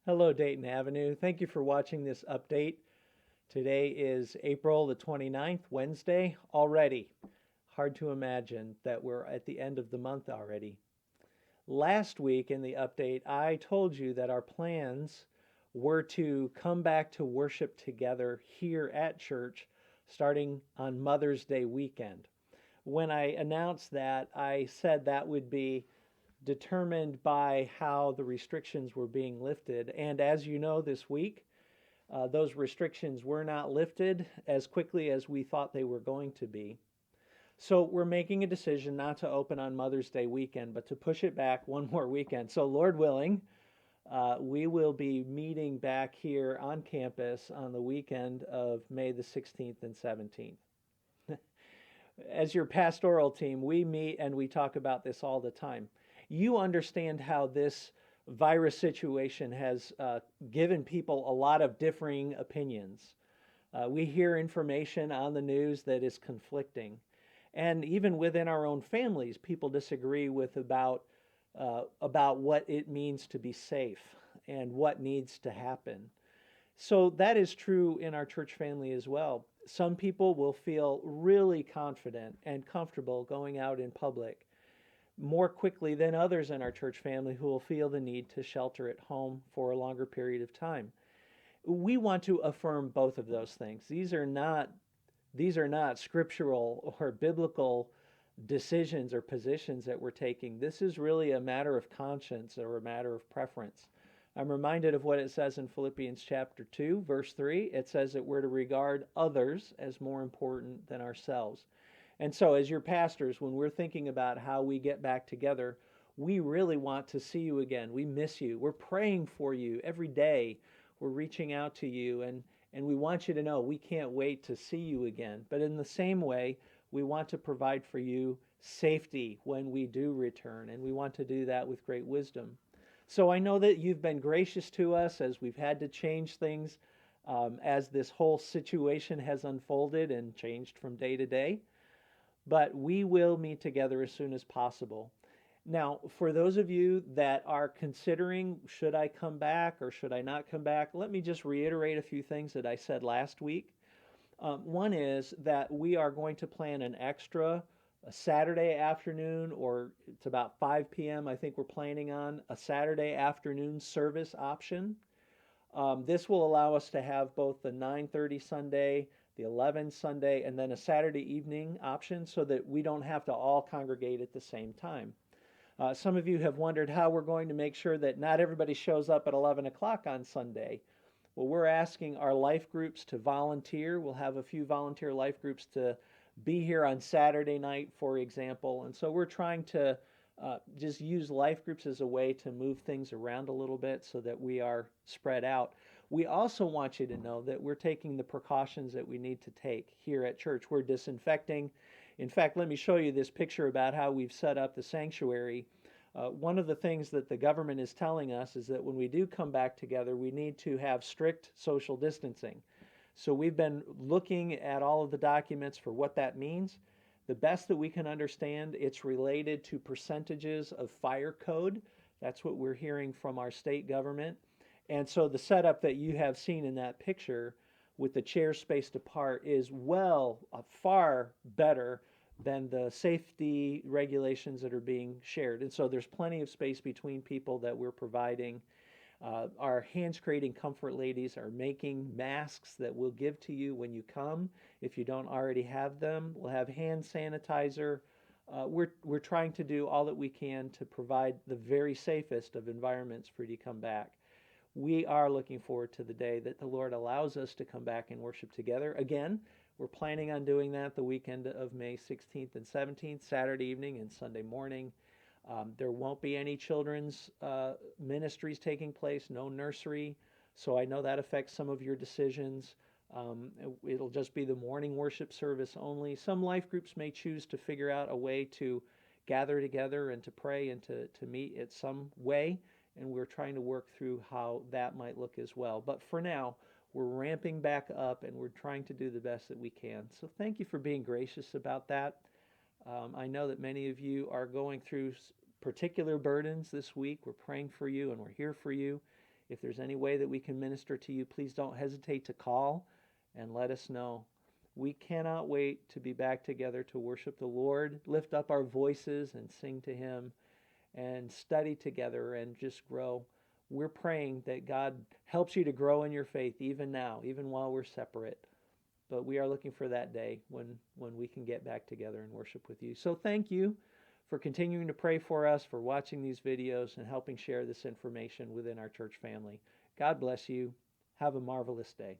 Hello, Dayton Avenue. Thank you for watching this update. Today is April the 29th, Wednesday. Already, hard to imagine that we're at the end of the month already. Last week in the update, I told you that our plans were to come back to worship together here at church starting on Mother's Day weekend. When I announced that, I said that would be determined by how the restrictions were being lifted. And as you know, this week, those restrictions were not lifted as quickly as we thought they were going to be. So we're making a decision not to open on Mother's Day weekend, but to push it back one more weekend. So, Lord willing, we will be meeting back here on campus on the weekend of May the 16th and 17th. As your pastoral team, we meet and we talk about this all the time. You understand how this virus situation has given people a lot of differing opinions. We hear information on the news that is conflicting. And even within our own families, people disagree with about what it means to be safe and what needs to happen. So that is true in our church family as well. Some people will feel really confident and comfortable going out in public more quickly than others in our church family who will feel the need to shelter at home for a longer period of time. We want to affirm both of those things. These are not scriptural or biblical decisions or positions that we're taking. This is really a matter of conscience or a matter of preference. I'm reminded of what it says in Philippians chapter 2, verse 3. It says that we're to regard others as more important than ourselves. And so, as your pastors, when we're thinking about how we get back together, we really want to see you again. We miss you. We're praying for you every day. We're reaching out to you, and we want you to know we can't wait to see you again. But in the same way, we want to provide for you safety when we do return, and we want to do that with great wisdom. So I know that you've been gracious to us as we've had to change things as this whole situation has unfolded and changed from day to day. But we will meet together as soon as possible. Now, for those of you that are considering, should I come back or should I not come back, let me just reiterate a few things that I said last week. One is that we are going to plan an extra a Saturday afternoon, or it's about 5 p.m. I think we're planning on a Saturday afternoon service option. This will allow us to have both the 9:30 Sunday, the 11 Sunday, and then a Saturday evening option so that we don't have to all congregate at the same time. Some of you have wondered how we're going to make sure that not everybody shows up at 11 o'clock on Sunday. Well, we're asking our life groups to volunteer. We'll have a few volunteer life groups to be here on Saturday night, for example. And so we're trying to just use life groups as a way to move things around a little bit so that we are spread out. We also want you to know that we're taking the precautions that we need to take here at church. We're disinfecting. In fact, let me show you this picture about how we've set up the sanctuary. One of the things that the government is telling us is that when we do come back together, we need to have strict social distancing. So we've been looking at all of the documents for what that means. The best that we can understand, it's related to percentages of fire code. That's what we're hearing from our state government. And so the setup that you have seen in that picture with the chairs spaced apart is far better than the safety regulations that are being shared. And so there's plenty of space between people that we're providing. Our hands creating comfort ladies are making masks that we'll give to you when you come if you don't already have them. We'll have hand sanitizer. We're trying to do all that we can to provide the very safest of environments for you to come back. We are looking forward to the day that the Lord allows us to come back and worship together. Again, we're planning on doing that the weekend of May 16th and 17th, Saturday evening and Sunday morning. There won't be any children's ministries taking place, no nursery. So I know that affects some of your decisions. It'll just be the morning worship service only. Some life groups may choose to figure out a way to gather together and to pray and to meet in some way. And we're trying to work through how that might look as well. But for now, we're ramping back up and we're trying to do the best that we can. So thank you for being gracious about that. I know that many of you are going through particular burdens this week. We're praying for you and we're here for you. If there's any way that we can minister to you, please don't hesitate to call and let us know. We cannot wait to be back together to worship the Lord, lift up our voices and sing to Him, and study together and just grow. We're praying that God helps you to grow in your faith even now, even while we're separate. But we are looking for that day when we can get back together and worship with you. So thank you for continuing to pray for us, for watching these videos, and helping share this information within our church family. God bless you. Have a marvelous day.